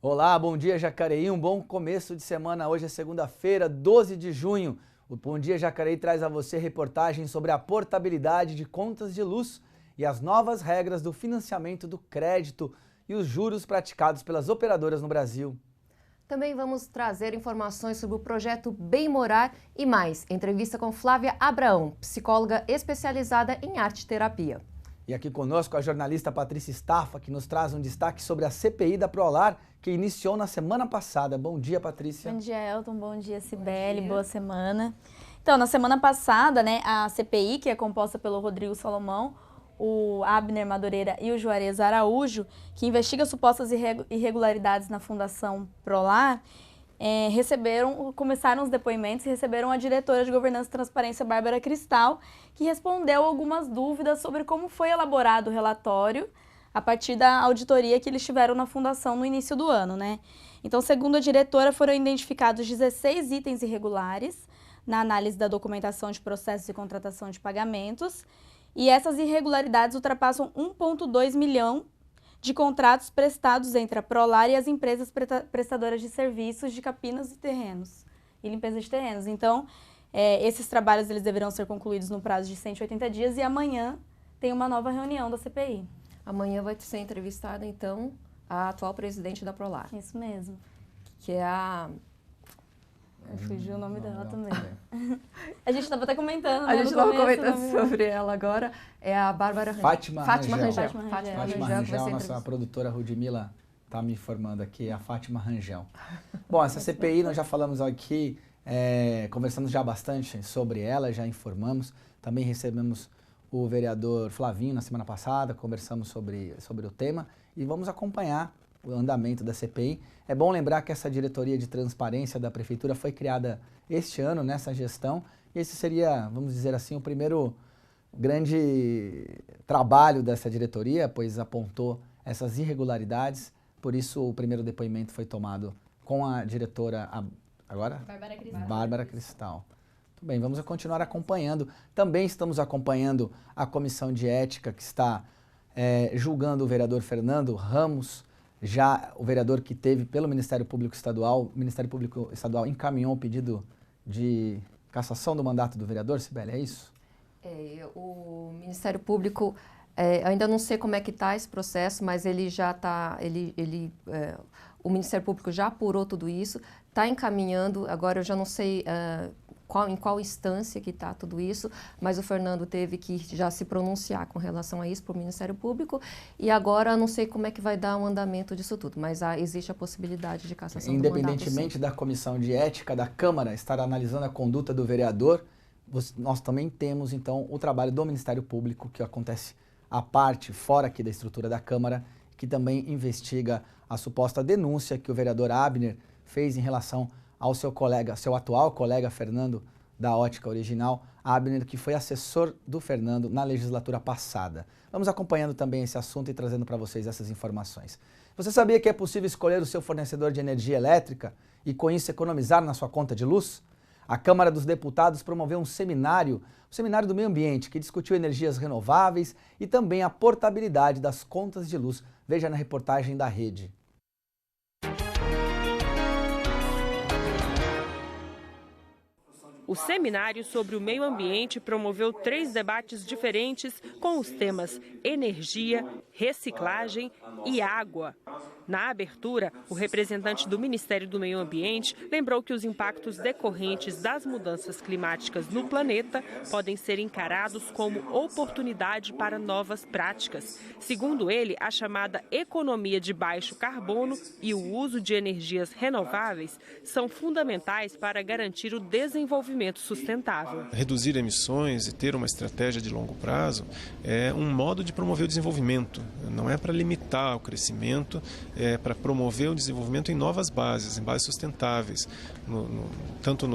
Olá, bom dia Jacareí, um bom começo de semana. Hoje é segunda-feira, 12 de junho. O Bom Dia Jacareí traz a você reportagens sobre a portabilidade de contas de luz e as novas regras do financiamento do crédito e os juros praticados pelas operadoras no Brasil. Também vamos trazer informações sobre o projeto Bem Morar e mais. Entrevista com Flávia Abraão, psicóloga especializada em arte-terapia. E aqui conosco a jornalista Patrícia Staffa, que nos traz um destaque sobre a CPI da Prolar, que iniciou na semana passada. Bom dia, Patrícia. Bom dia, Elton. Bom dia, Cibele. Boa semana. Então, na semana passada, a CPI, que é composta pelo Rodrigo Salomão, o Abner Madureira e o Juarez Araújo, que investiga supostas irregularidades na Fundação Prolar, começaram os depoimentos e receberam a diretora de Governança e Transparência, Bárbara Cristal, que respondeu algumas dúvidas sobre como foi elaborado o relatório a partir da auditoria que eles tiveram na Fundação no início do ano, Então, segundo a diretora, foram identificados 16 itens irregulares na análise da documentação de processos de contratação de pagamentos, e essas irregularidades ultrapassam 1,2 milhão de contratos prestados entre a Prolar e as empresas prestadoras de serviços de capinas e terrenos e limpeza de terrenos. Então, esses trabalhos eles deverão ser concluídos no prazo de 180 dias e amanhã tem uma nova reunião da CPI. Amanhã vai ser entrevistada, então, a atual presidente da Prolar. Isso mesmo. Que é a... Fugiu o nome dela também. A gente estava até comentando, A gente estava comentando sobre ela agora. É a Bárbara Rangel. Fátima Rangel. Fátima Rangel, nossa produtora Rudmila está me informando aqui, a Fátima Rangel. Bom, essa CPI nós já falamos aqui, conversamos já bastante sobre ela, já informamos. Também recebemos o vereador Flavinho na semana passada, conversamos sobre o tema e vamos acompanhar o andamento da CPI. É bom lembrar que essa diretoria de transparência da Prefeitura foi criada este ano, nessa gestão, e esse seria, vamos dizer assim, o primeiro grande trabalho dessa diretoria, pois apontou essas irregularidades, por isso o primeiro depoimento foi tomado com a diretora, Bárbara Cristal. Muito bem, vamos continuar acompanhando. Também estamos acompanhando a comissão de ética que está julgando o vereador Fernando Ramos, já o vereador que teve pelo Ministério Público Estadual. O Ministério Público Estadual encaminhou um pedido de cassação do mandato do vereador, Cibele, é isso? O Ministério Público, ainda não sei como é que está esse processo, mas ele já está, o Ministério Público já apurou tudo isso, está encaminhando, agora eu já não sei em qual instância que está tudo isso, mas o Fernando teve que já se pronunciar com relação a isso para o Ministério Público e agora não sei como é que vai dar o andamento disso tudo, mas existe a possibilidade de cassação do mandato. Independentemente da Comissão de Ética da Câmara estar analisando a conduta do vereador, nós também temos então o trabalho do Ministério Público, que acontece à parte, fora aqui da estrutura da Câmara, que também investiga a suposta denúncia que o vereador Abner fez em relação ao seu atual colega Fernando, da Ótica Original, Abner, que foi assessor do Fernando na legislatura passada. Vamos acompanhando também esse assunto e trazendo para vocês essas informações. Você sabia que é possível escolher o seu fornecedor de energia elétrica e com isso economizar na sua conta de luz? A Câmara dos Deputados promoveu um seminário, o Seminário do Meio Ambiente, que discutiu energias renováveis e também a portabilidade das contas de luz. Veja na reportagem da Rede. O seminário sobre o meio ambiente promoveu 3 debates diferentes com os temas energia, reciclagem e água. Na abertura, o representante do Ministério do Meio Ambiente lembrou que os impactos decorrentes das mudanças climáticas no planeta podem ser encarados como oportunidade para novas práticas. Segundo ele, a chamada economia de baixo carbono e o uso de energias renováveis são fundamentais para garantir o desenvolvimento sustentável. Reduzir emissões e ter uma estratégia de longo prazo é um modo de promover o desenvolvimento, não é para limitar o crescimento, é para promover o desenvolvimento em novas bases, em bases sustentáveis, tanto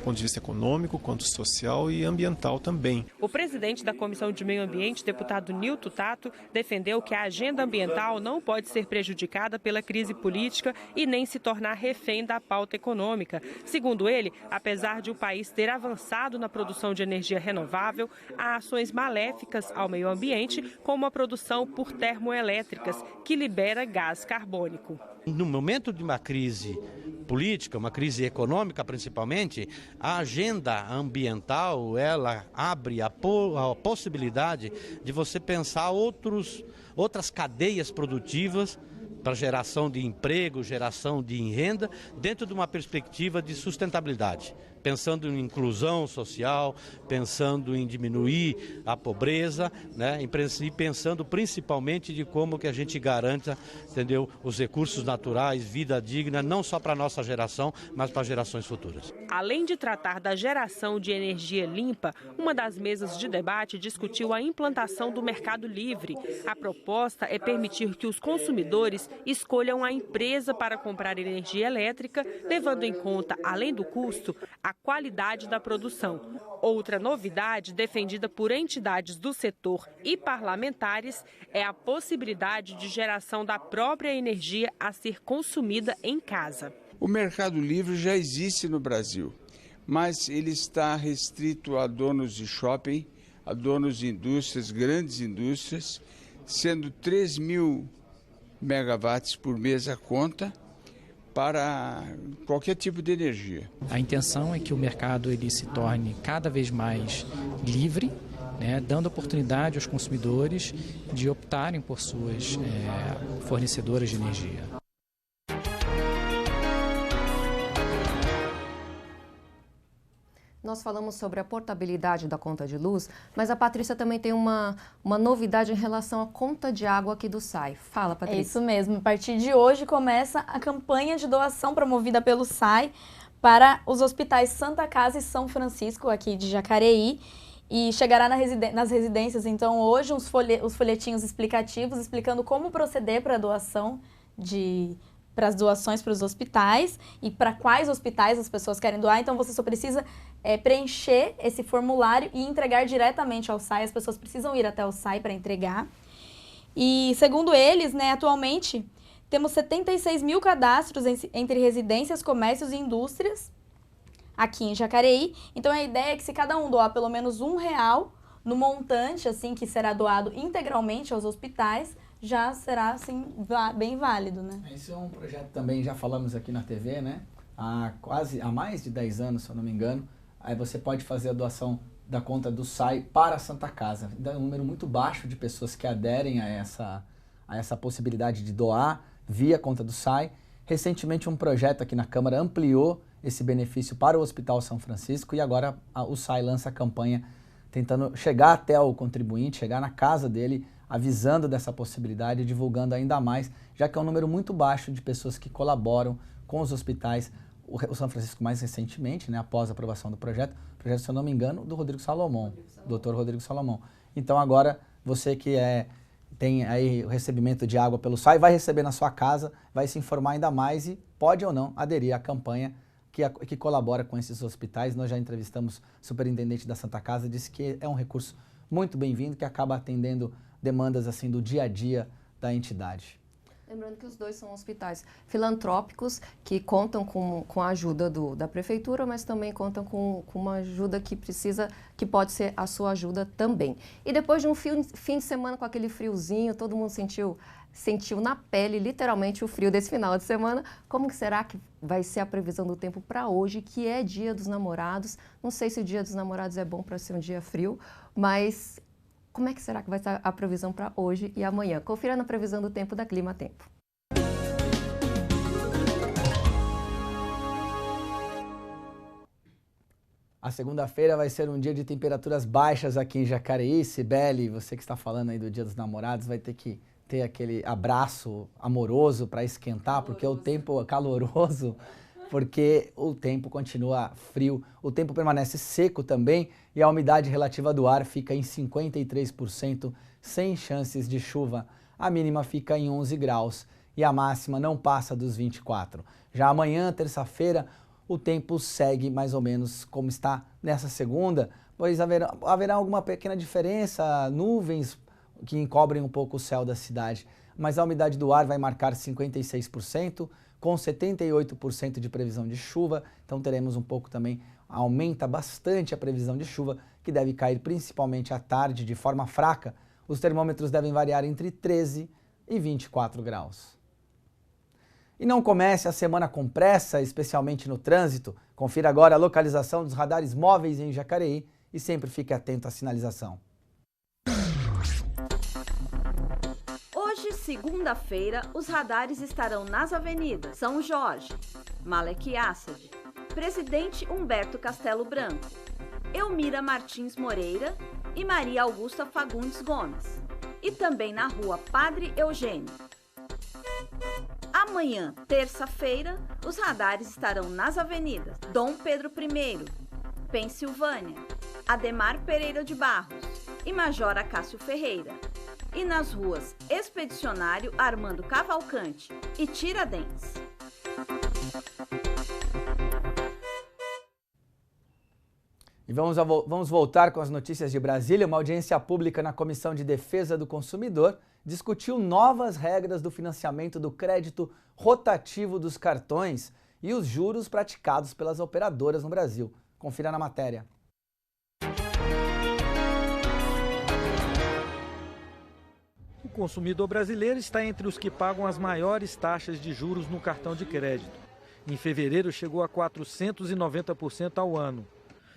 do ponto de vista econômico, quanto social e ambiental também. O presidente da Comissão de Meio Ambiente, deputado Nilton Tato, defendeu que a agenda ambiental não pode ser prejudicada pela crise política e nem se tornar refém da pauta econômica. Segundo ele, apesar de o país ter avançado na produção de energia renovável, há ações maléficas ao meio ambiente, como a produção por termoelétricas, que libera gás carbônico. No momento de uma crise política, uma crise econômica principalmente, a agenda ambiental, ela abre a possibilidade de você pensar outras cadeias produtivas para geração de emprego, geração de renda, dentro de uma perspectiva de sustentabilidade, pensando em inclusão social, pensando em diminuir a pobreza, né? E pensando principalmente de como que a gente garanta, entendeu, os recursos naturais, vida digna, não só para a nossa geração, mas para gerações futuras. Além de tratar da geração de energia limpa, uma das mesas de debate discutiu a implantação do mercado livre. A proposta é permitir que os consumidores escolham a empresa para comprar energia elétrica, levando em conta, além do custo, a qualidade da produção. Outra novidade, defendida por entidades do setor e parlamentares, é a possibilidade de geração da própria energia a ser consumida em casa. O Mercado Livre já existe no Brasil, mas ele está restrito a donos de shopping, a donos de indústrias, grandes indústrias, sendo 3.000 megawatts por mês a conta para qualquer tipo de energia. A intenção é que o mercado ele se torne cada vez mais livre, né, dando oportunidade aos consumidores de optarem por suas fornecedoras de energia. Nós falamos sobre a portabilidade da conta de luz, mas a Patrícia também tem uma novidade em relação à conta de água aqui do SAI. Fala, Patrícia. É isso mesmo. A partir de hoje começa a campanha de doação promovida pelo SAI para os hospitais Santa Casa e São Francisco, aqui de Jacareí, e chegará nas residências, então, hoje, os folhetinhos explicativos explicando como proceder para a doação para as doações para os hospitais e para quais hospitais as pessoas querem doar. Então, você só precisa preencher esse formulário e entregar diretamente ao SAI. As pessoas precisam ir até o SAI para entregar. E, segundo eles, né, atualmente, temos 76 mil cadastros entre residências, comércios e indústrias aqui em Jacareí. Então, a ideia é que se cada um doar pelo menos R$1 no montante, assim, que será doado integralmente aos hospitais, já será, assim, bem válido, né? Esse é um projeto também, já falamos aqui na TV, né? Há mais de 10 anos, se eu não me engano. Aí você pode fazer a doação da conta do SAI para a Santa Casa. Dá um número muito baixo de pessoas que aderem a essa possibilidade de doar via conta do SAI. Recentemente, um projeto aqui na Câmara ampliou esse benefício para o Hospital São Francisco e agora o SAI lança a campanha tentando chegar até o contribuinte, chegar na casa dele, avisando dessa possibilidade e divulgando ainda mais, já que é um número muito baixo de pessoas que colaboram com os hospitais. O São Francisco mais recentemente, né, após a aprovação do projeto, se eu não me engano, do Rodrigo Salomão, Dr. Rodrigo Salomão. Então agora, você que tem aí o recebimento de água pelo SAI, vai receber na sua casa, vai se informar ainda mais e pode ou não aderir à campanha que colabora com esses hospitais. Nós já entrevistamos o superintendente da Santa Casa, disse que é um recurso muito bem-vindo, que acaba atendendo demandas assim do dia a dia da entidade. Lembrando que os dois são hospitais filantrópicos que contam com a ajuda da prefeitura, mas também contam com uma ajuda que pode ser a sua ajuda também. E depois de um fim de semana com aquele friozinho, todo mundo sentiu na pele literalmente o frio desse final de semana. Como que será que vai ser a previsão do tempo para hoje, que é Dia dos Namorados? Não sei se o Dia dos Namorados é bom para ser um dia frio, mas como é que será que vai estar a previsão para hoje e amanhã? Confira na previsão do tempo da Clima Tempo. A segunda-feira vai ser um dia de temperaturas baixas aqui em Jacareí. Cibele, você que está falando aí do Dia dos Namorados, vai ter que ter aquele abraço amoroso para esquentar, porque o tempo é caloroso, porque o tempo continua frio, o tempo permanece seco também e a umidade relativa do ar fica em 53%, sem chances de chuva. A mínima fica em 11 graus e a máxima não passa dos 24. Já amanhã, terça-feira, o tempo segue mais ou menos como está nessa segunda, pois haverá alguma pequena diferença, nuvens que encobrem um pouco o céu da cidade, mas a umidade do ar vai marcar 56%, com 78% de previsão de chuva, então teremos um pouco também, aumenta bastante a previsão de chuva, que deve cair principalmente à tarde de forma fraca. Os termômetros devem variar entre 13 e 24 graus. E não comece a semana com pressa, especialmente no trânsito. Confira agora a localização dos radares móveis em Jacareí e sempre fique atento à sinalização. Hoje, segunda-feira, os radares estarão nas avenidas São Jorge, Malek Assad, Presidente Humberto Castelo Branco, Elmira Martins Moreira e Maria Augusta Fagundes Gomes, e também na rua Padre Eugênio. Amanhã, terça-feira, os radares estarão nas avenidas Dom Pedro I, Pensilvânia, Ademar Pereira de Barros e Major Acácio Ferreira, e nas ruas Expedicionário Armando Cavalcante e Tiradentes. E vamos voltar com as notícias de Brasília. Uma audiência pública na Comissão de Defesa do Consumidor discutiu novas regras do financiamento do crédito rotativo dos cartões e os juros praticados pelas operadoras no Brasil. Confira na matéria. O consumidor brasileiro está entre os que pagam as maiores taxas de juros no cartão de crédito. Em fevereiro chegou a 490% ao ano.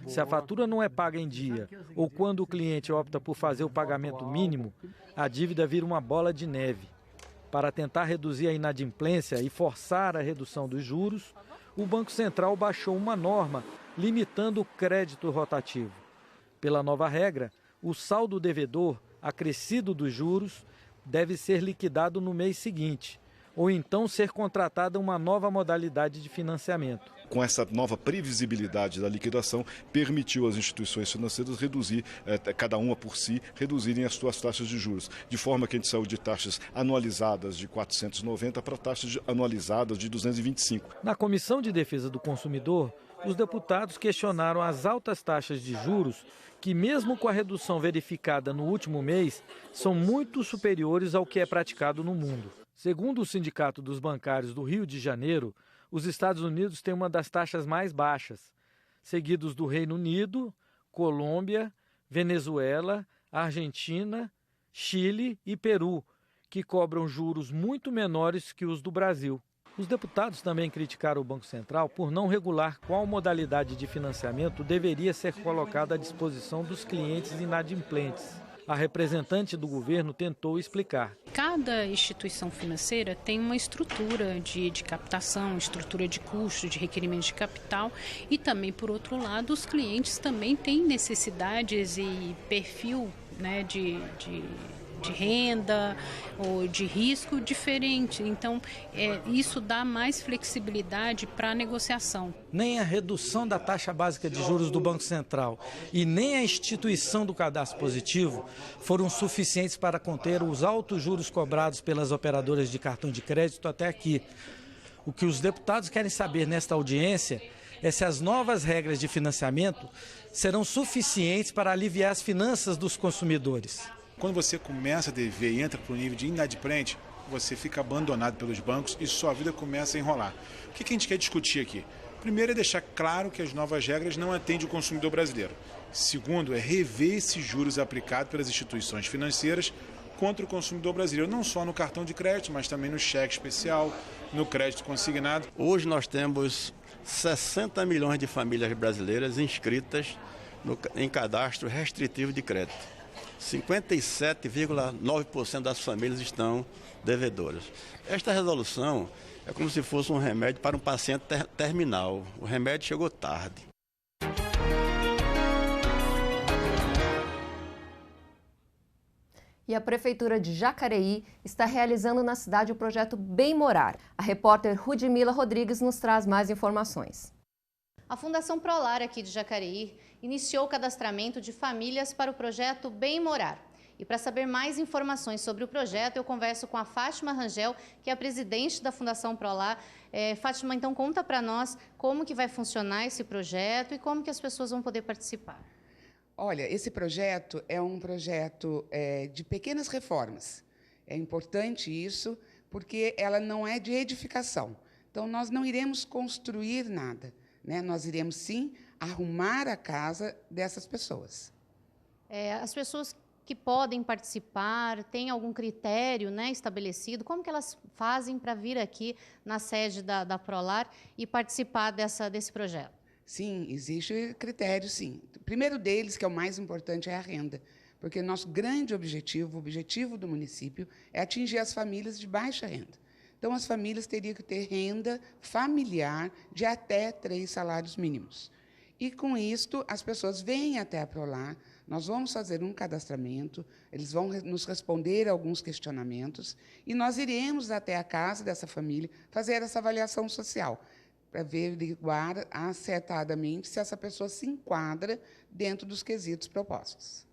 Se a fatura não é paga em dia ou quando o cliente opta por fazer o pagamento mínimo, a dívida vira uma bola de neve. Para tentar reduzir a inadimplência e forçar a redução dos juros, o Banco Central baixou uma norma limitando o crédito rotativo. Pela nova regra, o saldo devedor, acrescido dos juros, deve ser liquidado no mês seguinte, ou então ser contratada uma nova modalidade de financiamento. Com essa nova previsibilidade da liquidação, permitiu às instituições financeiras reduzir, cada uma por si, reduzirem as suas taxas de juros, de forma que a gente saiu de taxas anualizadas de 490 para taxas anualizadas de 225. Na Comissão de Defesa do Consumidor, os deputados questionaram as altas taxas de juros que, mesmo com a redução verificada no último mês, são muito superiores ao que é praticado no mundo. Segundo o Sindicato dos Bancários do Rio de Janeiro, os Estados Unidos têm uma das taxas mais baixas, seguidos do Reino Unido, Colômbia, Venezuela, Argentina, Chile e Peru, que cobram juros muito menores que os do Brasil. Os deputados também criticaram o Banco Central por não regular qual modalidade de financiamento deveria ser colocada à disposição dos clientes inadimplentes. A representante do governo tentou explicar. Cada instituição financeira tem uma estrutura de captação, estrutura de custo, de requerimento de capital e também, por outro lado, os clientes também têm necessidades e perfil, né, de renda ou de risco diferente. Então, isso dá mais flexibilidade para a negociação. Nem a redução da taxa básica de juros do Banco Central e nem a instituição do cadastro positivo foram suficientes para conter os altos juros cobrados pelas operadoras de cartão de crédito até aqui. O que os deputados querem saber nesta audiência é se as novas regras de financiamento serão suficientes para aliviar as finanças dos consumidores. Quando você começa a dever e entra para o nível de inadimplente, você fica abandonado pelos bancos e sua vida começa a enrolar. O que a gente quer discutir aqui? Primeiro é deixar claro que as novas regras não atendem o consumidor brasileiro. Segundo é rever esses juros aplicados pelas instituições financeiras contra o consumidor brasileiro, não só no cartão de crédito, mas também no cheque especial, no crédito consignado. Hoje nós temos 60 milhões de famílias brasileiras inscritas em cadastro restritivo de crédito. 57,9% das famílias estão devedoras. Esta resolução é como se fosse um remédio para um paciente terminal. O remédio chegou tarde. E a Prefeitura de Jacareí está realizando na cidade o projeto Bem Morar. A repórter Rudimila Rodrigues nos traz mais informações. A Fundação Prolar aqui de Jacareí iniciou o cadastramento de famílias para o projeto Bem Morar. E para saber mais informações sobre o projeto, eu converso com a Fátima Rangel, que é a presidente da Fundação Prolar. Fátima, então conta para nós como que vai funcionar esse projeto e como que as pessoas vão poder participar. Olha, esse projeto é um projeto de pequenas reformas. É importante isso, porque ela não é de edificação. Então, nós não iremos construir nada, né? Nós iremos, sim, arrumar a casa dessas pessoas. As pessoas que podem participar, tem algum critério, né, estabelecido? Como que elas fazem para vir aqui na sede da Prolar e participar desse projeto? Sim, existe critério, sim. O primeiro deles, que é o mais importante, é a renda, porque nosso grande objetivo, o objetivo do município, é atingir as famílias de baixa renda. Então, as famílias teriam que ter renda familiar de até 3 salários mínimos. E, com isto, as pessoas vêm até a Prolar, nós vamos fazer um cadastramento, eles vão nos responder alguns questionamentos, e nós iremos até a casa dessa família fazer essa avaliação social, para averiguar acertadamente se essa pessoa se enquadra dentro dos quesitos propostos.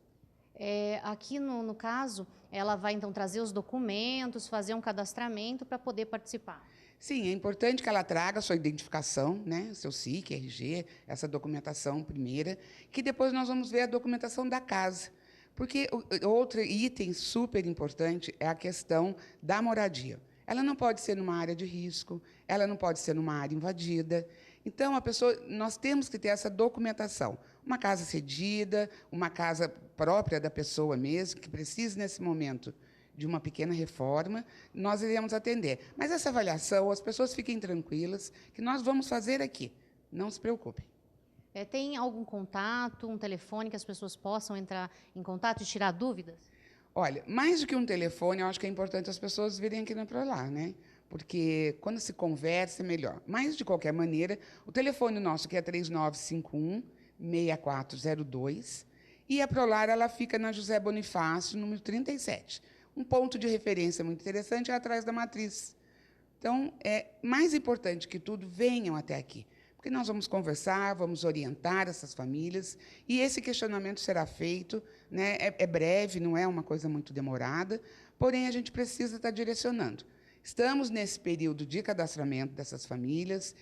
Aqui, no caso, ela vai, então, trazer os documentos, fazer um cadastramento para poder participar. Sim, é importante que ela traga a sua identificação, né, seu SIC, RG, essa documentação primeira, que depois nós vamos ver a documentação da casa. Porque outro item super importante é a questão da moradia. Ela não pode ser numa área de risco, ela não pode ser numa área invadida. Então, nós temos que ter essa documentação. Uma casa cedida, uma casa própria da pessoa mesmo, que precisa, nesse momento, de uma pequena reforma, nós iremos atender. Mas essa avaliação, as pessoas fiquem tranquilas, que nós vamos fazer aqui. Não se preocupem. Tem algum contato, um telefone que as pessoas possam entrar em contato e tirar dúvidas? Olha, mais do que um telefone, eu acho que é importante as pessoas virem aqui na Prolar, né? Porque quando se conversa é melhor. Mas, de qualquer maneira, o telefone nosso, que é 3951-6402, e a Prolar ela fica na José Bonifácio, número 37. Um ponto de referência muito interessante é atrás da matriz. Então, é mais importante que tudo, venham até aqui, porque nós vamos conversar, vamos orientar essas famílias, e esse questionamento será feito, né? É breve, não é uma coisa muito demorada, porém, a gente precisa estar direcionando. Estamos nesse período de cadastramento dessas famílias,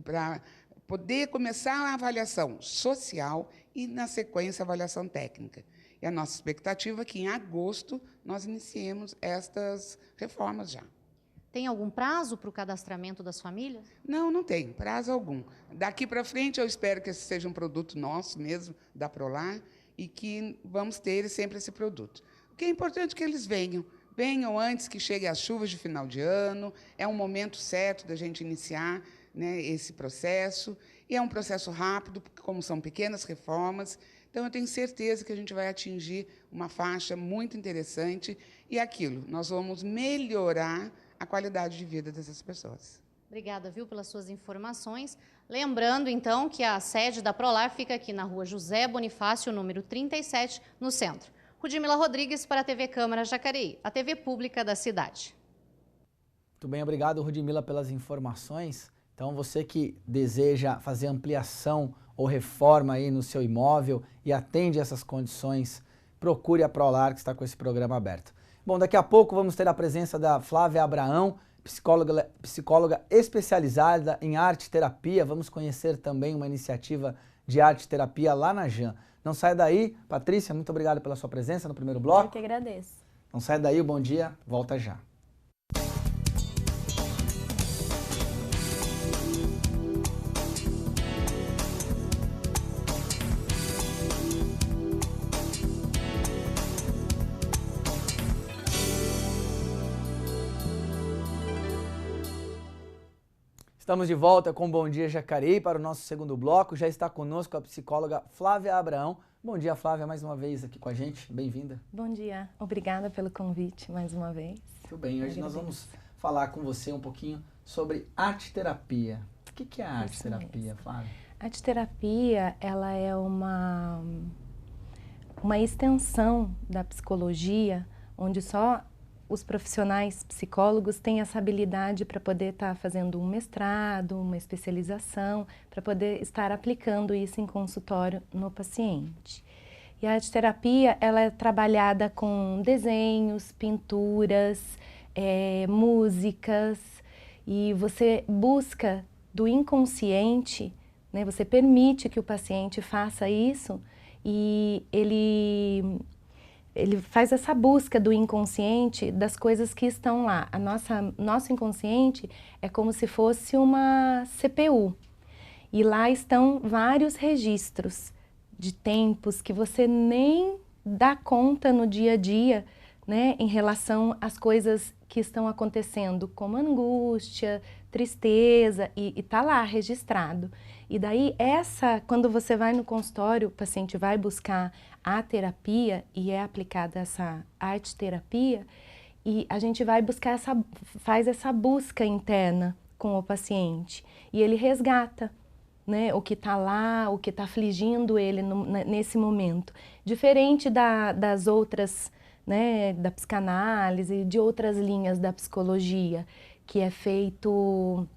para poder começar a avaliação social e, na sequência, a avaliação técnica. E a nossa expectativa é que, em agosto, nós iniciemos estas reformas já. Tem algum prazo para o cadastramento das famílias? Não, não tem prazo algum. Daqui para frente, eu espero que esse seja um produto nosso mesmo, da Prolar, e que vamos ter sempre esse produto. O que é importante é que eles venham. Venham antes que cheguem as chuvas de final de ano, é um momento certo da gente iniciar, né, esse processo, e é um processo rápido, porque como são pequenas reformas, então eu tenho certeza que a gente vai atingir uma faixa muito interessante, e aquilo, nós vamos melhorar a qualidade de vida dessas pessoas. Obrigada, viu, pelas suas informações. Lembrando, então, que a sede da Prolar fica aqui na rua José Bonifácio, número 37, no centro. Rudimila Rodrigues para a TV Câmara Jacareí, a TV pública da cidade. Muito bem, obrigado, Rudimila, pelas informações. Então, você que deseja fazer ampliação ou reforma aí no seu imóvel e atende essas condições, procure a Prolar, que está com esse programa aberto. Bom, daqui a pouco vamos ter a presença da Flávia Abraão, psicóloga especializada em arte-terapia. Vamos conhecer também uma iniciativa de arte-terapia lá na JAN. Não saia daí. Patrícia, muito obrigado pela sua presença no primeiro bloco. Eu que agradeço. Não saia daí, o Bom Dia volta já. Estamos de volta com Bom Dia Jacareí para o nosso segundo bloco. Já está conosco a psicóloga Flávia Abraão. Bom dia, Flávia, mais uma vez aqui com a gente. Bem-vinda. Bom dia. Obrigada pelo convite mais uma vez. Muito bem. Hoje nós vamos falar com você um pouquinho sobre arte-terapia. O que é a arte-terapia, Flávia? A arte-terapia, ela é uma extensão da psicologia, onde só os profissionais psicólogos têm essa habilidade para poder estar fazendo um mestrado, uma especialização, para poder estar aplicando isso em consultório no paciente. E a arte-terapia, ela é trabalhada com desenhos, pinturas, músicas, e você busca do inconsciente, né? Você permite que o paciente faça isso e ele faz essa busca do inconsciente das coisas que estão lá. Nosso inconsciente é como se fosse uma CPU. E lá estão vários registros de tempos que você nem dá conta no dia a dia, né, em relação às coisas que estão acontecendo, como angústia, tristeza, e tá lá registrado. E daí quando você vai no consultório, o paciente vai buscar a terapia e é aplicada essa arte-terapia, e a gente vai buscar faz essa busca interna com o paciente, e ele resgata, né, o que está lá, o que está afligindo ele nesse momento. Diferente das outras, né, da psicanálise, de outras linhas da psicologia, que é feito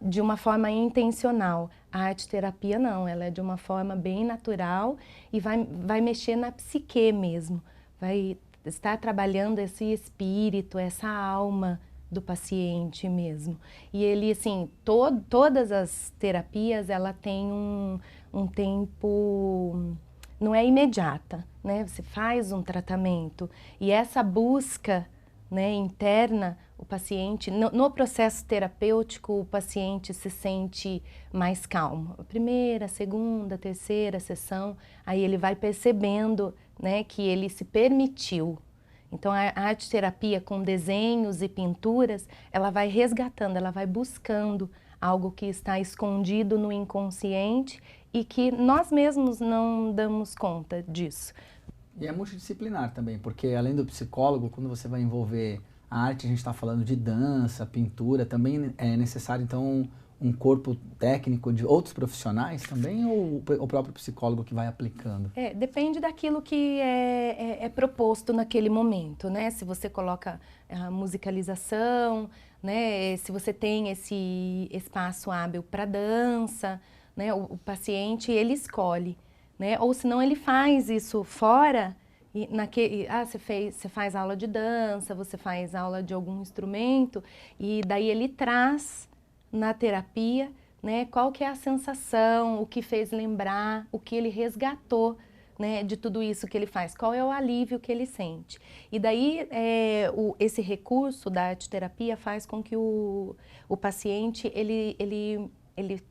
de uma forma intencional. A arte-terapia não, ela é de uma forma bem natural e vai mexer na psique mesmo, vai estar trabalhando esse espírito, essa alma do paciente mesmo. E ele, assim, todas as terapias, ela tem um tempo, não é imediata, né? Você faz um tratamento e essa busca, né, interna, o paciente, no processo terapêutico, o paciente se sente mais calmo. A primeira, a segunda, a terceira sessão, aí ele vai percebendo, né, que ele se permitiu. Então, a arte-terapia com desenhos e pinturas, ela vai resgatando, ela vai buscando algo que está escondido no inconsciente e que nós mesmos não damos conta disso. E é multidisciplinar também, porque além do psicólogo, quando você vai envolver a arte, a gente está falando de dança, pintura, também é necessário, então, um corpo técnico de outros profissionais também, ou o próprio psicólogo que vai aplicando? Depende daquilo que é proposto naquele momento, né? Se você coloca a musicalização, né? Se você tem esse espaço hábil para dança, né? O paciente, ele escolhe, né? Ou senão ele faz isso fora, e você faz aula de dança, você faz aula de algum instrumento, e daí ele traz na terapia, né, qual que é a sensação, o que fez lembrar, o que ele resgatou, né, de tudo isso que ele faz, qual é o alívio que ele sente. E daí esse recurso da arte-terapia faz com que o paciente ele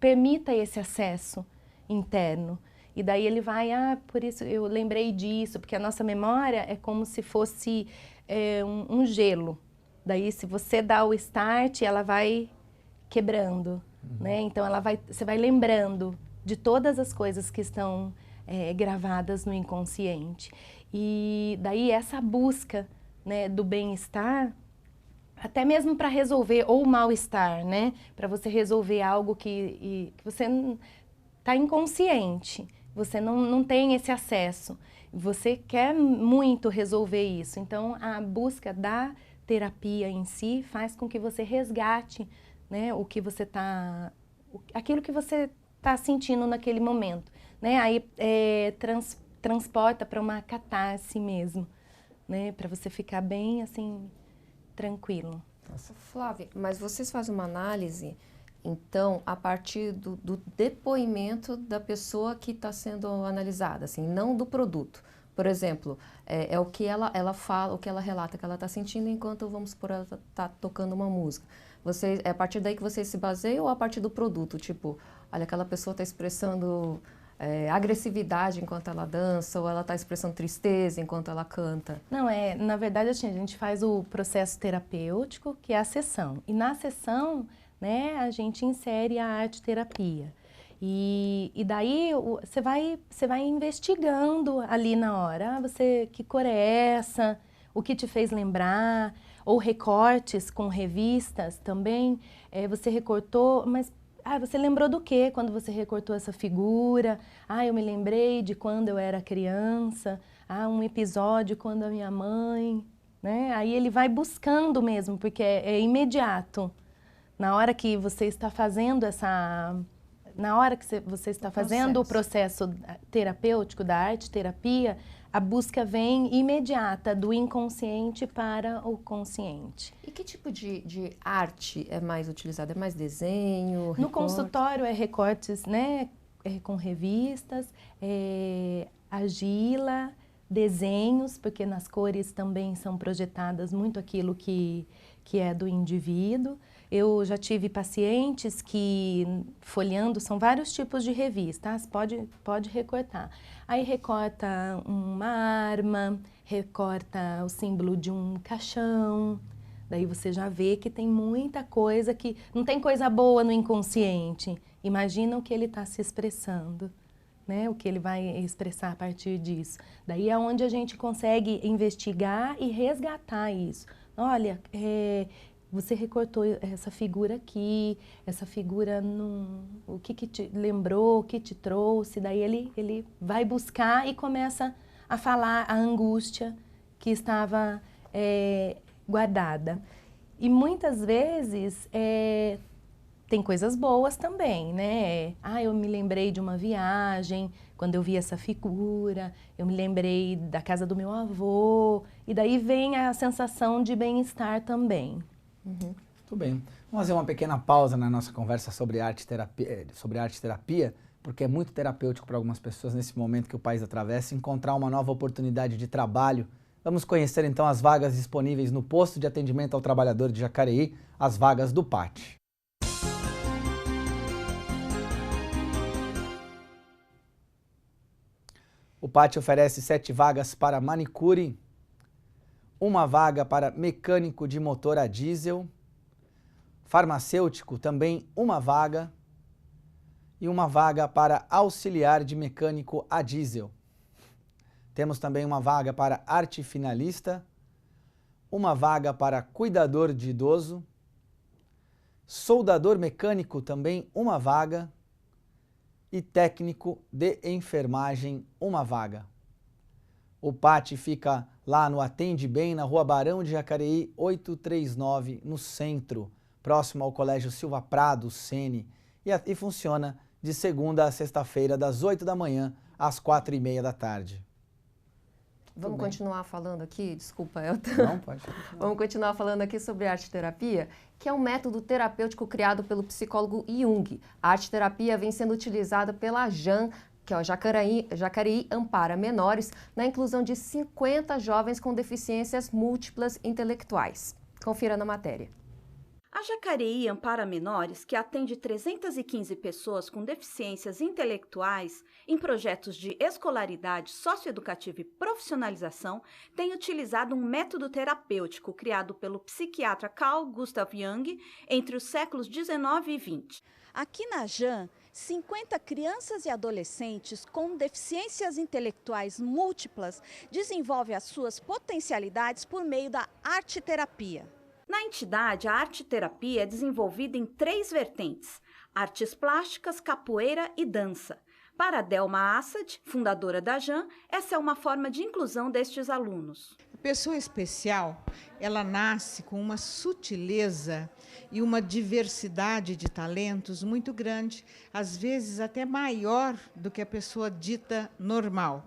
permita esse acesso interno. E daí ele vai, por isso eu lembrei disso, porque a nossa memória é como se fosse um gelo. Daí se você dá o start, ela vai quebrando, né? Então você vai lembrando de todas as coisas que estão gravadas no inconsciente. E daí essa busca, né, do bem-estar, até mesmo para resolver, ou o mal-estar, né? Para você resolver algo que você está inconsciente, você não tem esse acesso, você quer muito resolver isso. Então, a busca da terapia em si faz com que você resgate, né, aquilo que você está sentindo naquele momento, né? Aí transporta para uma catarse mesmo, né? Para você ficar bem assim tranquilo. Flávia, mas vocês fazem uma análise, então, a partir do depoimento da pessoa que está sendo analisada, assim, não do produto. Por exemplo, é o que ela fala, o que ela relata que ela está sentindo enquanto, vamos supor, ela está tocando uma música. É a partir daí que vocês se baseiam ou a partir do produto? Tipo, olha, aquela pessoa está expressando agressividade enquanto ela dança, ou ela está expressando tristeza enquanto ela canta? Não, na verdade, assim, a gente faz o processo terapêutico, que é a sessão. E na sessão, né, a gente insere a arte-terapia. E daí você vai investigando ali na hora. Que cor é essa? O que te fez lembrar? Ou recortes com revistas também. Você recortou, mas você lembrou do quê quando você recortou essa figura? Eu me lembrei de quando eu era criança. Um episódio quando a minha mãe... Né? Aí ele vai buscando mesmo, porque é imediato. Na hora que você está fazendo na hora que você está fazendo o processo terapêutico da arte-terapia, a busca vem imediata do inconsciente para o consciente. E que tipo de arte é mais utilizada? É mais desenho, No consultório é recortes, né, com revistas, argila, desenhos, porque nas cores também são projetadas muito aquilo que é do indivíduo. Eu já tive pacientes que, folheando, são vários tipos de revistas, pode recortar. Aí recorta uma arma, recorta o símbolo de um caixão, daí você já vê que tem muita coisa que... Não tem coisa boa no inconsciente, imagina o que ele está se expressando, né? O que ele vai expressar a partir disso. Daí é onde a gente consegue investigar e resgatar isso. Olha, você recortou essa figura aqui, essa figura, o que te lembrou, o que te trouxe, daí ele vai buscar e começa a falar a angústia que estava guardada. E muitas vezes tem coisas boas também, né? Eu me lembrei de uma viagem, quando eu vi essa figura, eu me lembrei da casa do meu avô, e daí vem a sensação de bem-estar também. Muito bem. Vamos fazer uma pequena pausa na nossa conversa sobre arte-terapia, porque é muito terapêutico para algumas pessoas nesse momento que o país atravessa, encontrar uma nova oportunidade de trabalho. Vamos conhecer então as vagas disponíveis no posto de atendimento ao trabalhador de Jacareí, as vagas do PAT. O PAT oferece 7 vagas para manicure, 1 vaga para mecânico de motor a diesel, farmacêutico também 1 vaga e 1 vaga para auxiliar de mecânico a diesel. Temos também 1 vaga para arte finalista, 1 vaga para cuidador de idoso, soldador mecânico também 1 vaga e técnico de enfermagem 1 vaga. O PAT fica lá no Atende Bem, na Rua Barão de Jacareí, 839, no centro, próximo ao Colégio Silva Prado, Sene, e funciona de segunda a sexta-feira, das 8 da manhã às 4h30 da tarde. Vamos continuar falando aqui, desculpa, Elton. Não, pode. Vamos continuar falando aqui sobre arte-terapia, que é um método terapêutico criado pelo psicólogo Jung. A arte-terapia vem sendo utilizada pela JAN, que é o Jacareí Ampara Menores, na inclusão de 50 jovens com deficiências múltiplas intelectuais. Confira na matéria. A Jacareí Ampara Menores, que atende 315 pessoas com deficiências intelectuais em projetos de escolaridade socioeducativa e profissionalização, tem utilizado um método terapêutico criado pelo psiquiatra Carl Gustav Jung entre os séculos 19 e 20. Aqui na JAN, 50 crianças e adolescentes com deficiências intelectuais múltiplas desenvolvem as suas potencialidades por meio da arte-terapia. Na entidade, a arte-terapia é desenvolvida em 3 vertentes: artes plásticas, capoeira e dança. Para Delma Assad, fundadora da JAN, essa é uma forma de inclusão destes alunos. A pessoa especial, ela nasce com uma sutileza e uma diversidade de talentos muito grande, às vezes até maior do que a pessoa dita normal.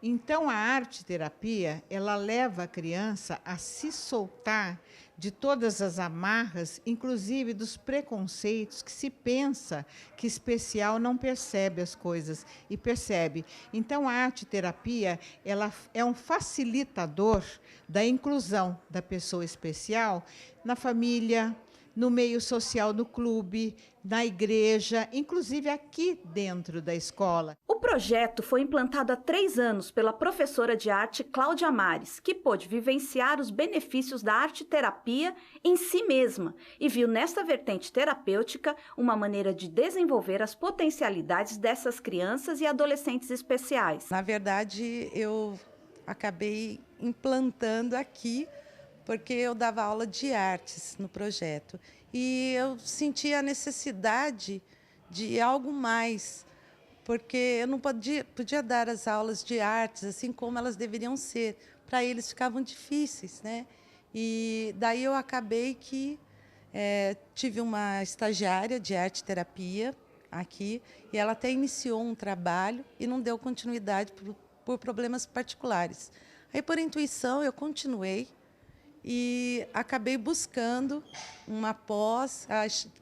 Então, a arte-terapia, ela leva a criança a se soltar de todas as amarras, inclusive dos preconceitos que se pensa que especial não percebe as coisas e percebe. Então, a arte-terapia, ela é um facilitador da inclusão da pessoa especial na família, no meio social do clube, na igreja, inclusive aqui dentro da escola. O projeto foi implantado há 3 anos pela professora de arte Cláudia Mares, que pôde vivenciar os benefícios da arte-terapia em si mesma e viu nesta vertente terapêutica uma maneira de desenvolver as potencialidades dessas crianças e adolescentes especiais. Na verdade, eu acabei implantando aqui porque eu dava aula de artes no projeto e eu sentia a necessidade de algo mais, porque eu não podia dar as aulas de artes assim como elas deveriam ser, para eles ficavam difíceis, né? E daí eu acabei que tive uma estagiária de arte-terapia aqui, e ela até iniciou um trabalho e não deu continuidade por problemas particulares. Aí, por intuição, eu continuei e acabei buscando uma pós,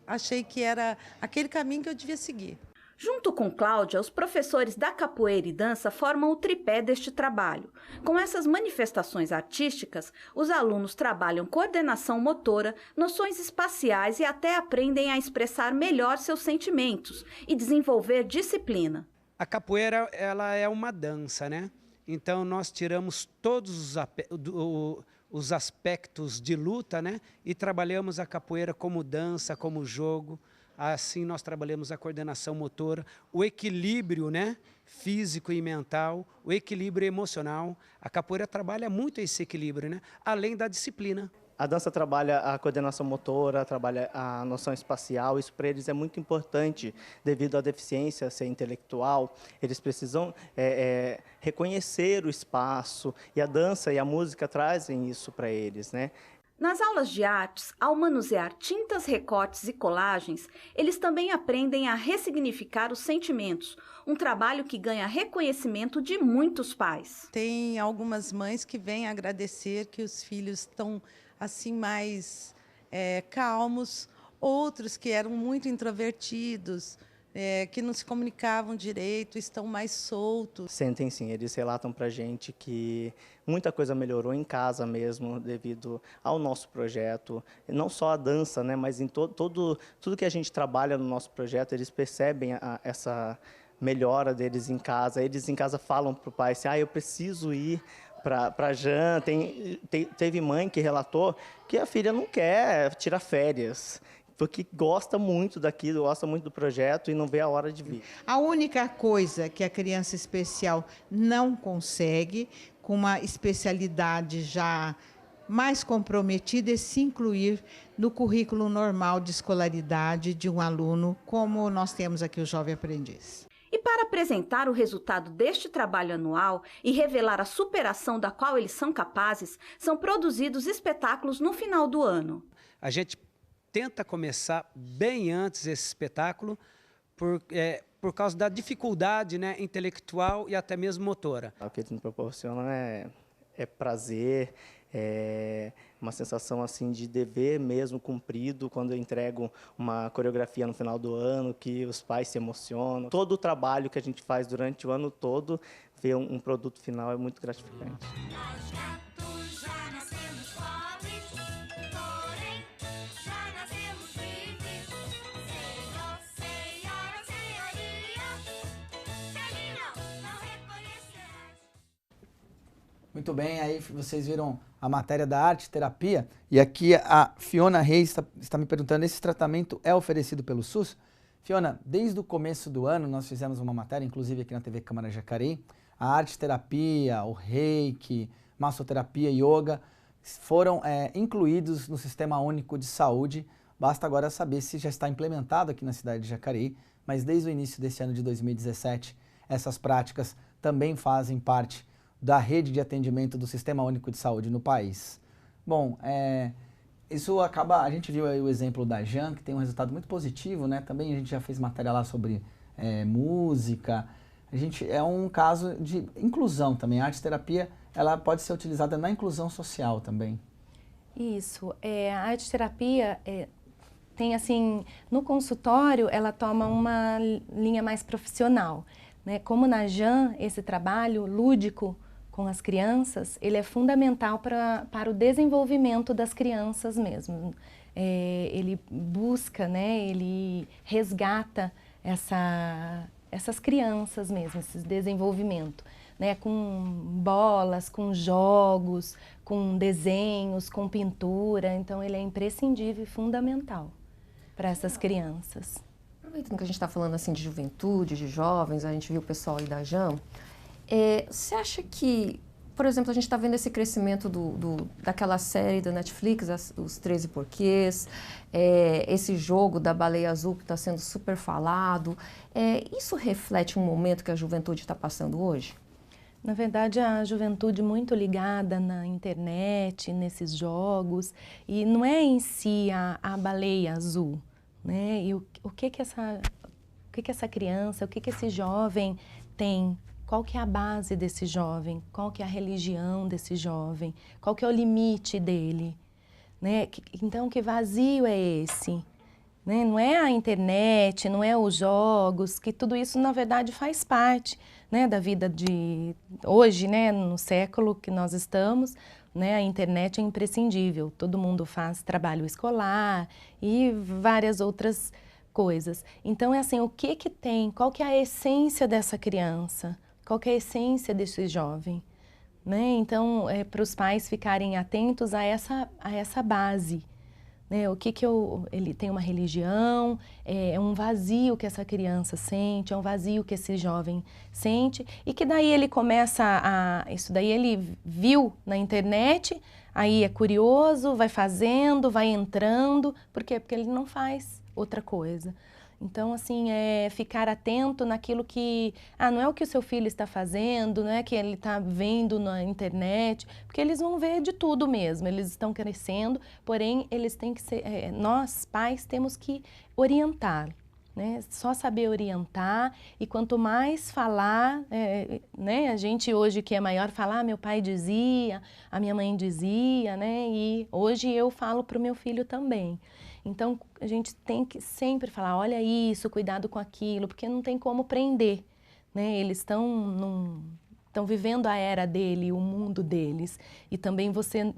achei que era aquele caminho que eu devia seguir. Junto com Cláudia, os professores da capoeira e dança formam o tripé deste trabalho. Com essas manifestações artísticas, os alunos trabalham coordenação motora, noções espaciais e até aprendem a expressar melhor seus sentimentos e desenvolver disciplina. A capoeira, ela é uma dança, né? Então, nós tiramos todos os aspectos de luta, né? E trabalhamos a capoeira como dança, como jogo. Assim, nós trabalhamos a coordenação motora, o equilíbrio, né, físico e mental, o equilíbrio emocional. A capoeira trabalha muito esse equilíbrio, né, além da disciplina. A dança trabalha a coordenação motora, trabalha a noção espacial. Isso para eles é muito importante devido à deficiência ser intelectual. Eles precisam reconhecer o espaço, e a dança e a música trazem isso para eles, né? Nas aulas de artes, ao manusear tintas, recortes e colagens, eles também aprendem a ressignificar os sentimentos, um trabalho que ganha reconhecimento de muitos pais. Tem algumas mães que vêm agradecer que os filhos estão assim mais calmos, outros que eram muito introvertidos, que não se comunicavam direito, estão mais soltos. Sentem sim, eles relatam para a gente que muita coisa melhorou em casa mesmo, devido ao nosso projeto. Não só a dança, né, mas em tudo que a gente trabalha no nosso projeto, eles percebem essa melhora deles em casa. Eles em casa falam para o pai assim, eu preciso ir para Jan. Teve mãe que relatou que a filha não quer tirar férias, porque gosta muito daquilo, gosta muito do projeto e não vê a hora de vir. A única coisa que a criança especial não consegue, com uma especialidade já mais comprometida, é se incluir no currículo normal de escolaridade de um aluno, como nós temos aqui o Jovem Aprendiz. E para apresentar o resultado deste trabalho anual e revelar a superação da qual eles são capazes, são produzidos espetáculos no final do ano. A gente tenta começar bem antes esse espetáculo por causa da dificuldade, né, intelectual e até mesmo motora. O que eles me proporcionam é prazer, é uma sensação assim de dever mesmo cumprido quando eu entrego uma coreografia no final do ano, que os pais se emocionam. Todo o trabalho que a gente faz durante o ano todo, ver um produto final é muito gratificante. Muito bem, aí vocês viram a matéria da arte terapia, e aqui a Fiona Reis está me perguntando, esse tratamento é oferecido pelo SUS? Fiona, desde o começo do ano nós fizemos uma matéria, inclusive aqui na TV Câmara Jacareí, a arte terapia, o reiki, massoterapia, yoga, foram incluídos no Sistema Único de Saúde. Basta agora saber se já está implementado aqui na cidade de Jacareí, mas desde o início desse ano de 2017, essas práticas também fazem parte da rede de atendimento do Sistema Único de Saúde no país. Bom, isso acaba, a gente viu aí o exemplo da Jan, que tem um resultado muito positivo, né? Também a gente já fez matéria lá sobre música. É um caso de inclusão também. A arte terapia, ela pode ser utilizada na inclusão social também. Isso. A arte terapia tem assim, no consultório ela toma uma linha mais profissional, né? Como na Jan, esse trabalho lúdico com as crianças, ele é fundamental para o desenvolvimento das crianças mesmo. Ele busca, né, ele resgata essas crianças mesmo, esse desenvolvimento, né, com bolas, com jogos, com desenhos, com pintura. Então, ele é imprescindível e fundamental para essas crianças. Aproveitando que a gente está falando assim de juventude, de jovens, a gente viu o pessoal aí da Jan, você acha que, por exemplo, a gente está vendo esse crescimento daquela série da Netflix, os 13 Porquês, esse jogo da Baleia Azul que está sendo super falado, isso reflete um momento que a juventude está passando hoje? Na verdade, a juventude muito ligada na internet, nesses jogos, e não é em si a baleia azul, né? E o que que essa criança, o que esse jovem tem, qual que é a base desse jovem, qual que é a religião desse jovem, qual que é o limite dele, né? Então, que vazio é esse? Né? Não é a internet, não é os jogos, que tudo isso, na verdade, faz parte, né, da vida de hoje, né, no século que nós estamos, né, a internet é imprescindível. Todo mundo faz trabalho escolar e várias outras coisas. Então, é assim, o que tem, qual que é a essência dessa criança? Qual que é a essência desse jovem? Né? Então, para os pais ficarem atentos a essa base. Né? Ele tem uma religião, é um vazio que essa criança sente, é um vazio que esse jovem sente, e que daí ele começa isso daí ele viu na internet, aí é curioso, vai fazendo, vai entrando, por quê? Porque ele não faz outra coisa. Então, assim, ficar atento naquilo que... não é o que o seu filho está fazendo, não é que ele está vendo na internet, porque eles vão ver de tudo mesmo, eles estão crescendo, porém, eles têm que ser... nós, pais, temos que orientar, né? Só saber orientar, e quanto mais falar, né? A gente hoje que é maior fala, meu pai dizia, a minha mãe dizia, né? E hoje eu falo para o meu filho também. Então, a gente tem que sempre falar, olha isso, cuidado com aquilo, porque não tem como prender, né? Eles estão vivendo a era dele, o mundo deles, e também você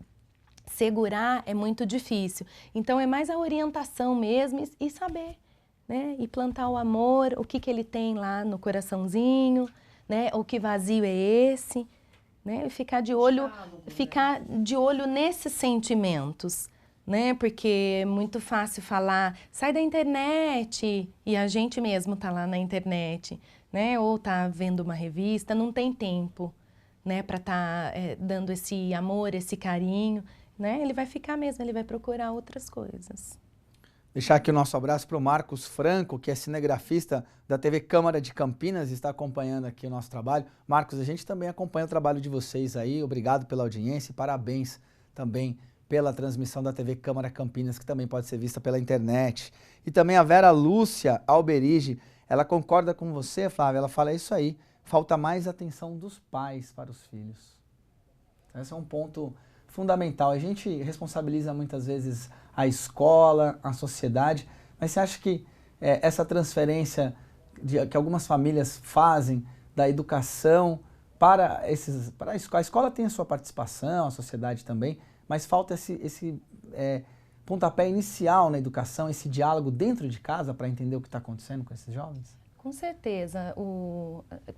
segurar é muito difícil. Então, é mais a orientação mesmo e saber, né? E plantar o amor, o que ele tem lá no coraçãozinho, né? O que vazio é esse, né? E ficar de olho nesses sentimentos. Né? Porque é muito fácil falar, sai da internet, e a gente mesmo tá lá na internet, né? Ou tá vendo uma revista, não tem tempo, né? Para estar dando esse amor, esse carinho, né? Ele vai ficar mesmo, ele vai procurar outras coisas. Deixar aqui o nosso abraço para o Marcos Franco, que é cinegrafista da TV Câmara de Campinas e está acompanhando aqui o nosso trabalho. Marcos, a gente também acompanha o trabalho de vocês aí, obrigado pela audiência e parabéns também pela transmissão da TV Câmara Campinas, que também pode ser vista pela internet. E também a Vera Lúcia Alberige, ela concorda com você, Flávia, ela fala isso aí, falta mais atenção dos pais para os filhos. Esse é um ponto fundamental. A gente responsabiliza muitas vezes a escola, a sociedade, mas você acha que essa transferência que algumas famílias fazem da educação para a escola, a escola tem a sua participação, a sociedade também, mas falta esse pontapé inicial na educação, esse diálogo dentro de casa para entender o que está acontecendo com esses jovens? Com certeza,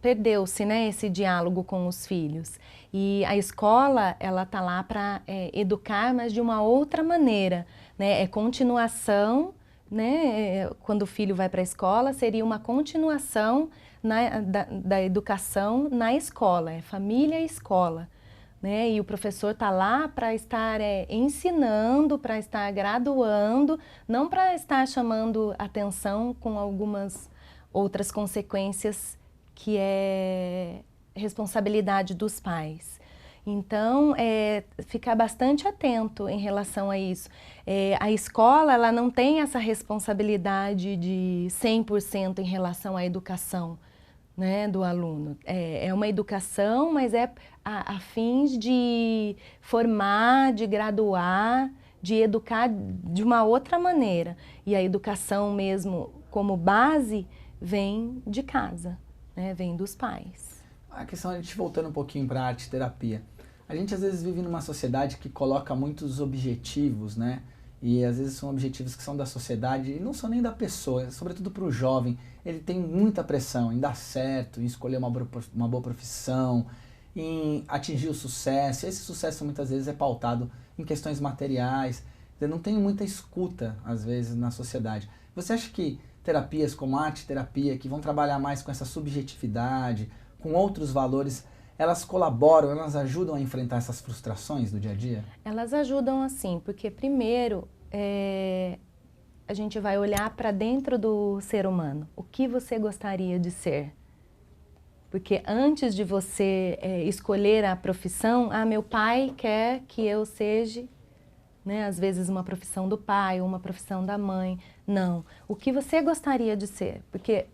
perdeu-se, né, esse diálogo com os filhos. E a escola, ela está lá para educar, mas de uma outra maneira, né? É continuação, né? Quando o filho vai para a escola, seria uma continuação da educação na escola, é família e escola. Né? E o professor está lá para estar ensinando, para estar graduando, não para estar chamando atenção com algumas outras consequências que é responsabilidade dos pais. Então, ficar bastante atento em relação a isso. A escola, ela não tem essa responsabilidade de 100% em relação à educação, né, do aluno. É uma educação, mas a fins de formar, de graduar, de educar de uma outra maneira. E a educação mesmo como base vem de casa, né, vem dos pais. A questão, a gente voltando um pouquinho para a arte-terapia. A gente às vezes vive numa sociedade que coloca muitos objetivos, né? E às vezes são objetivos que são da sociedade e não são nem da pessoa, sobretudo para o jovem. Ele tem muita pressão em dar certo, em escolher uma boa profissão, em atingir o sucesso. Esse sucesso muitas vezes é pautado em questões materiais. Não tem muita escuta, às vezes, na sociedade. Você acha que terapias como arte-terapia, que vão trabalhar mais com essa subjetividade, com outros valores, elas colaboram, elas ajudam a enfrentar essas frustrações do dia a dia? Elas ajudam assim, porque primeiro a gente vai olhar para dentro do ser humano. O que você gostaria de ser? Porque antes de você escolher a profissão, meu pai quer que eu seja né? Às vezes uma profissão do pai ou uma profissão da mãe. Não. O que você gostaria de ser? Porque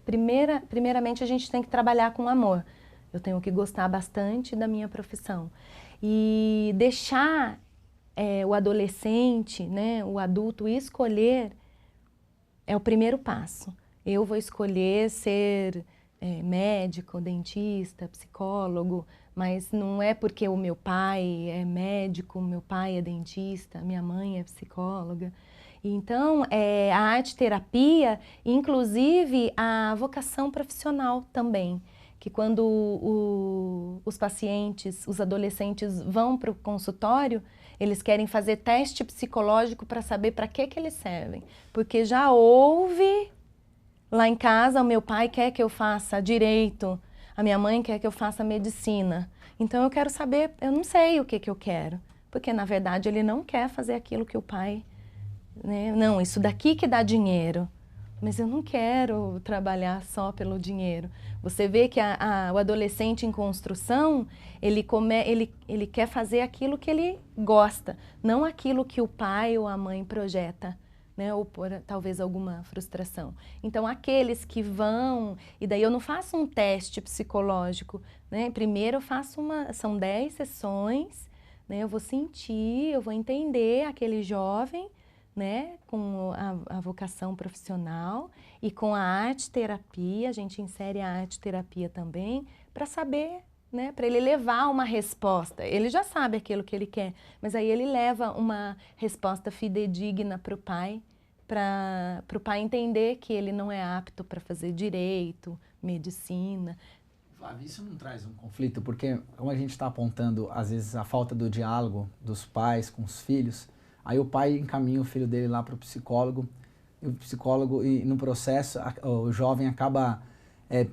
primeiramente a gente tem que trabalhar com amor. Eu tenho que gostar bastante da minha profissão. E deixar o adolescente, né, o adulto escolher é o primeiro passo. Eu vou escolher ser médico, dentista, psicólogo, mas não é porque o meu pai é médico, meu pai é dentista, minha mãe é psicóloga. Então, a arte-terapia, inclusive a vocação profissional também, que quando os pacientes, os adolescentes vão para o consultório, eles querem fazer teste psicológico para saber para que eles servem. Porque já houve lá em casa, o meu pai quer que eu faça direito, a minha mãe quer que eu faça medicina. Então eu quero saber, eu não sei o que eu quero, porque na verdade ele não quer fazer aquilo que o pai, né? Não, isso daqui que dá dinheiro. Mas eu não quero trabalhar só pelo dinheiro. Você vê que o adolescente em construção, ele quer fazer aquilo que ele gosta, não aquilo que o pai ou a mãe projeta, né? Ou por talvez alguma frustração. Então, aqueles que vão... E daí eu não faço um teste psicológico, né? Primeiro eu faço são 10 sessões, né? Eu vou sentir, eu vou entender aquele jovem, né, com a vocação profissional e com a arte-terapia, a gente insere a arte-terapia também, para saber, né, para ele levar uma resposta. Ele já sabe aquilo que ele quer, mas aí ele leva uma resposta fidedigna para o pai entender que ele não é apto para fazer direito, medicina. Flávia, isso não traz um conflito? Porque, como a gente está apontando, às vezes, a falta do diálogo dos pais com os filhos, aí o pai encaminha o filho dele lá para o psicólogo, e no processo o jovem acaba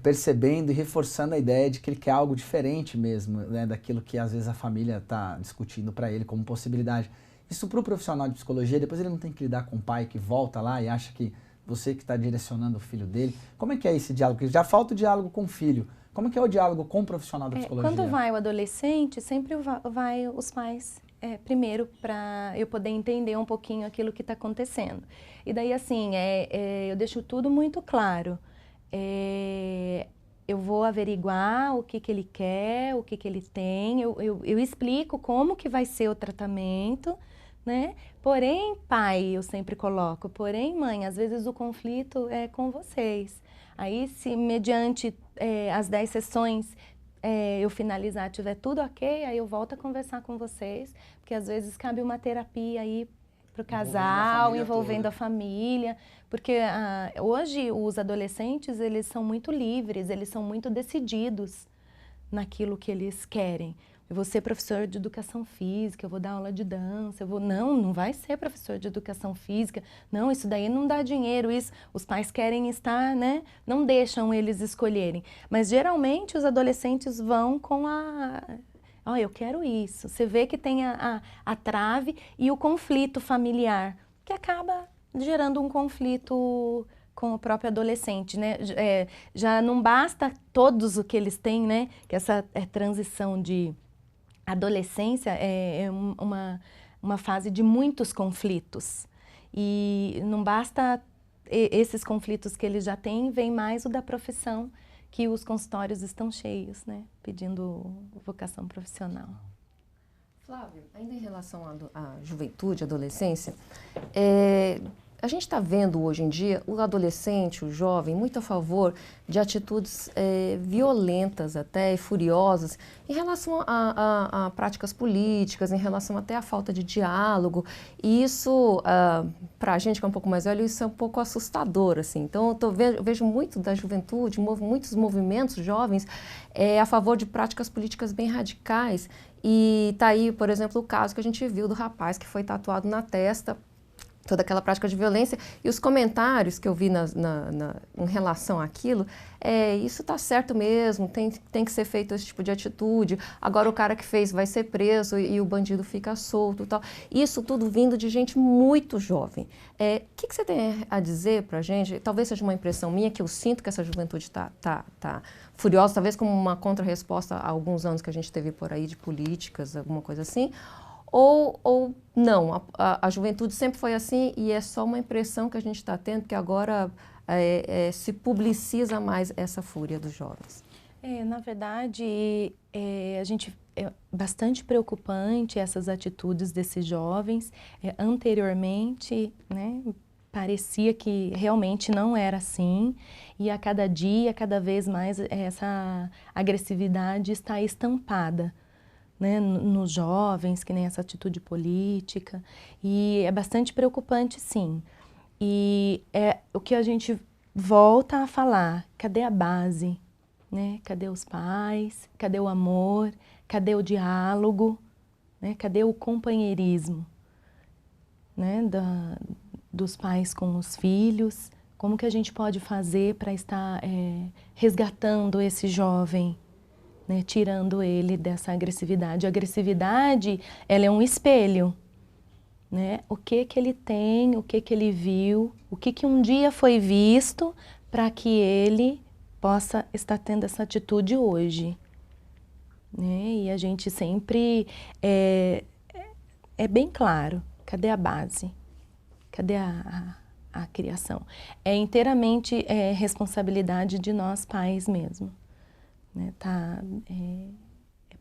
percebendo e reforçando a ideia de que ele quer algo diferente mesmo, né, daquilo que às vezes a família está discutindo para ele como possibilidade. Isso para o profissional de psicologia, depois ele não tem que lidar com o pai que volta lá e acha que você que está direcionando o filho dele. Como é que é esse diálogo? Porque já falta o diálogo com o filho. Como é que é o diálogo com o profissional da psicologia? Quando vai o adolescente, sempre vai os pais. Primeiro, para eu poder entender um pouquinho aquilo que está acontecendo. E daí, assim, eu deixo tudo muito claro. Eu vou averiguar o que ele quer, o que ele tem, eu explico como que vai ser o tratamento, né? Porém, pai, eu sempre coloco, porém, mãe, às vezes o conflito é com vocês. Aí, se mediante as 10 sessões, eu finalizar, tiver tudo ok, aí eu volto a conversar com vocês, porque às vezes cabe uma terapia aí para o casal, envolvendo a família, porque hoje os adolescentes, eles são muito livres, eles são muito decididos naquilo que eles querem. Eu vou ser professor de educação física, eu vou dar aula de dança, não vai ser professor de educação física, não, isso daí não dá dinheiro, isso, os pais querem estar, né, não deixam eles escolherem. Mas geralmente os adolescentes vão com eu quero isso. Você vê que tem a trave e o conflito familiar, que acaba gerando um conflito com o próprio adolescente, né? Já não basta todos o que eles têm, né? Que essa transição de adolescência é uma fase de muitos conflitos. E não basta esses conflitos que eles já têm, vem mais o da profissão, que os consultórios estão cheios, né? Pedindo vocação profissional. Flávia, ainda em relação à juventude, adolescência, a gente está vendo hoje em dia o adolescente, o jovem, muito a favor de atitudes violentas até e furiosas em relação a práticas políticas, em relação até à falta de diálogo. E isso, para a gente que é um pouco mais velho, isso é um pouco assustador, assim. Então, eu vejo muito da juventude, muitos movimentos jovens a favor de práticas políticas bem radicais. E está aí, por exemplo, o caso que a gente viu do rapaz que foi tatuado na testa, toda aquela prática de violência, e os comentários que eu vi em relação àquilo, isso está certo mesmo, tem que ser feito esse tipo de atitude, agora o cara que fez vai ser preso e o bandido fica solto e tal. Isso tudo vindo de gente muito jovem. O que você tem a dizer para a gente? Talvez seja uma impressão minha, que eu sinto que essa juventude está furiosa, talvez como uma contra-resposta a alguns anos que a gente teve por aí de políticas, alguma coisa assim, ou não, a juventude sempre foi assim e é só uma impressão que a gente está tendo, que agora se publiciza mais essa fúria dos jovens? Na verdade, é bastante preocupante essas atitudes desses jovens. Anteriormente, né, parecia que realmente não era assim, e a cada dia, cada vez mais, essa agressividade está estampada, né, nos jovens, que nem essa atitude política, e é bastante preocupante, sim. E é o que a gente volta a falar: cadê a base? Né? Cadê os pais? Cadê o amor? Cadê o diálogo? Né? Cadê o companheirismo, né? Dos pais com os filhos? Como que a gente pode fazer para estar resgatando esse jovem, né? Tirando ele dessa agressividade? A agressividade, ela é um espelho, né? O que ele tem, o que ele viu, o que um dia foi visto para que ele possa estar tendo essa atitude hoje, né? E a gente sempre é bem claro: cadê a base? Cadê a criação? É inteiramente responsabilidade de nós pais mesmo, né? Tá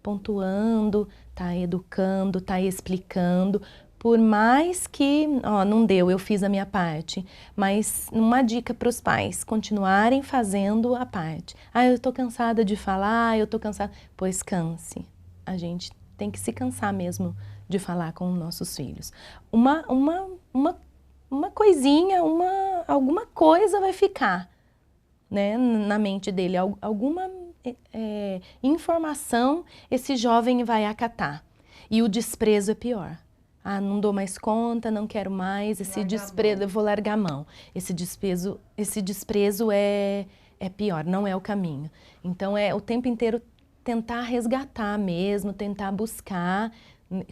pontuando, tá educando, tá explicando. Por mais que, não deu, eu fiz a minha parte, mas uma dica para os pais: continuarem fazendo a parte. Eu estou cansada de falar, eu estou cansada. Pois canse. A gente tem que se cansar mesmo de falar com os nossos filhos. Uma coisinha, alguma coisa vai ficar, né, na mente dele, alguma informação esse jovem vai acatar. E o desprezo é pior. Não dou mais conta, não quero mais, esse desprezo, eu vou largar a mão. Esse desprezo é pior, não é o caminho. Então, o tempo inteiro tentar resgatar mesmo, tentar buscar,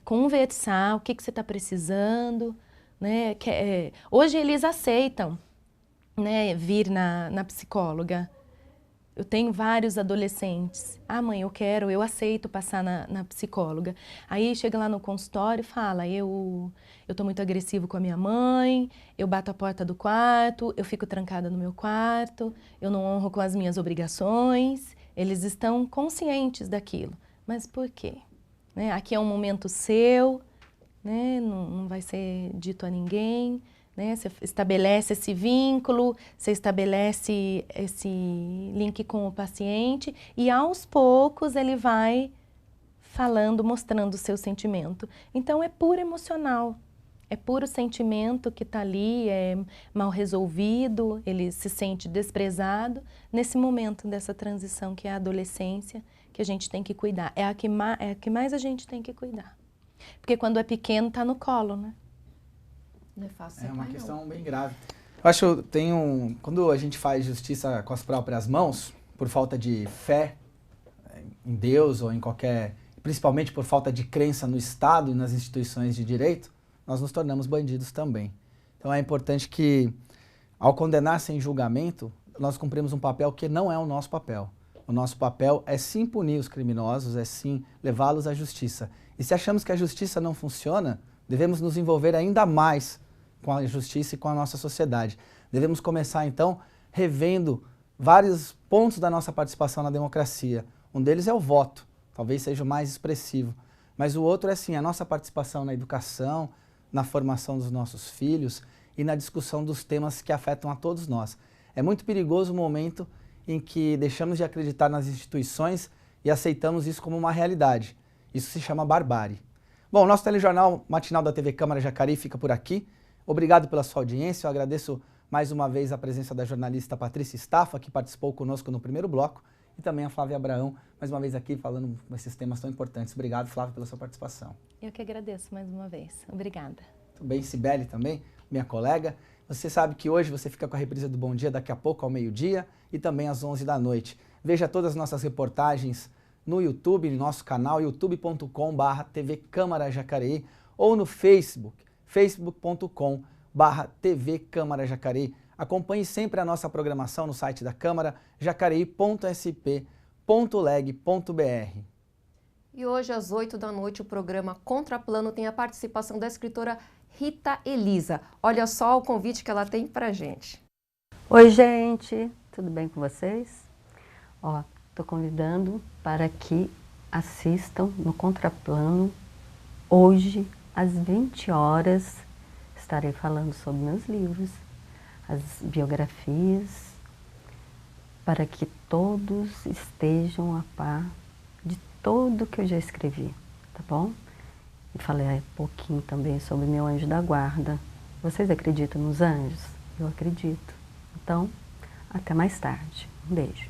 conversar, o que você está precisando, né? Hoje eles aceitam, né, vir na psicóloga. Eu tenho vários adolescentes: mãe, eu aceito passar na psicóloga. Aí chega lá no consultório e fala: eu tô muito agressivo com a minha mãe, eu bato a porta do quarto, eu fico trancada no meu quarto, eu não honro com as minhas obrigações. Eles estão conscientes daquilo. Mas por quê? Né? Aqui é um momento seu, né? Não vai ser dito a ninguém. Né? Você estabelece esse vínculo, você estabelece esse link com o paciente e aos poucos ele vai falando, mostrando o seu sentimento. Então é puro emocional, é puro sentimento que está ali, é mal resolvido, ele se sente desprezado nesse momento dessa transição que é a adolescência, que a gente tem que cuidar. É a que mais a gente tem que cuidar. Porque quando é pequeno está no colo, né? Não é fácil. É uma questão bem grave. Eu acho que quando a gente faz justiça com as próprias mãos, por falta de fé em Deus ou em principalmente por falta de crença no Estado e nas instituições de direito, nós nos tornamos bandidos também. Então é importante que, ao condenar sem julgamento, nós cumprimos um papel que não é o nosso papel. O nosso papel é sim punir os criminosos, é sim levá-los à justiça. E se achamos que a justiça não funciona, devemos nos envolver ainda mais com a justiça e com a nossa sociedade. Devemos começar, então, revendo vários pontos da nossa participação na democracia. Um deles é o voto, talvez seja o mais expressivo. Mas o outro é, sim, a nossa participação na educação, na formação dos nossos filhos e na discussão dos temas que afetam a todos nós. É muito perigoso o momento em que deixamos de acreditar nas instituições e aceitamos isso como uma realidade. Isso se chama barbárie. Bom, o nosso telejornal matinal da TV Câmara Jacareí fica por aqui. Obrigado pela sua audiência. Eu agradeço mais uma vez a presença da jornalista Patrícia Staffa, que participou conosco no primeiro bloco, e também a Flávia Abraão, mais uma vez aqui falando desses temas tão importantes. Obrigado, Flávia, pela sua participação. Eu que agradeço mais uma vez. Obrigada. Tudo bem, Cibele também, minha colega. Você sabe que hoje você fica com a reprise do Bom Dia daqui a pouco, ao meio-dia, e também às 11 da noite. Veja todas as nossas reportagens no YouTube, no nosso canal, youtube.com/TV Câmara Jacareí, ou no Facebook, facebook.com/TV Câmara Jacareí. Acompanhe sempre a nossa programação no site da Câmara, jacareí.sp.leg.br. E hoje, às 8 da noite, o programa Contraplano tem a participação da escritora Rita Elisa. Olha só o convite que ela tem pra gente. Oi, gente, tudo bem com vocês? Ó, tô convidando para que assistam no Contraplano. Hoje, às 20 horas, estarei falando sobre meus livros, as biografias, para que todos estejam a par de tudo que eu já escrevi, tá bom? E falei um pouquinho também sobre meu anjo da guarda. Vocês acreditam nos anjos? Eu acredito. Então, até mais tarde. Um beijo.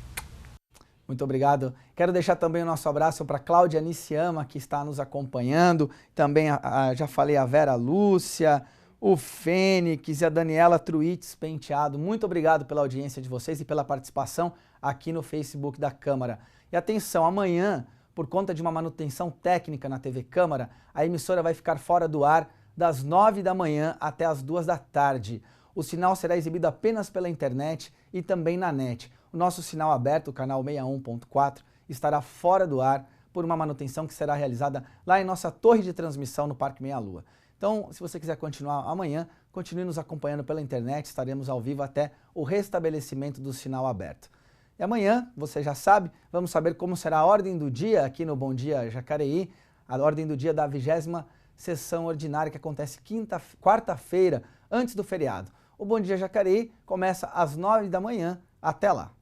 Muito obrigado. Quero deixar também o nosso abraço para Cláudia Niciama, que está nos acompanhando. Também, já falei, a Vera Lúcia, o Fênix e a Daniela Truites Penteado. Muito obrigado pela audiência de vocês e pela participação aqui no Facebook da Câmara. E atenção, amanhã, por conta de uma manutenção técnica na TV Câmara, a emissora vai ficar fora do ar das 9 da manhã até as 2 da tarde. O sinal será exibido apenas pela internet e também na net. O nosso sinal aberto, o canal 61.4, estará fora do ar por uma manutenção que será realizada lá em nossa torre de transmissão no Parque Meia Lua. Então, se você quiser continuar amanhã, continue nos acompanhando pela internet, estaremos ao vivo até o restabelecimento do sinal aberto. E amanhã, você já sabe, vamos saber como será a ordem do dia aqui no Bom Dia Jacareí, a ordem do dia da 20ª sessão ordinária que acontece quarta-feira, antes do feriado. O Bom Dia Jacareí começa às 9 da manhã. Até lá!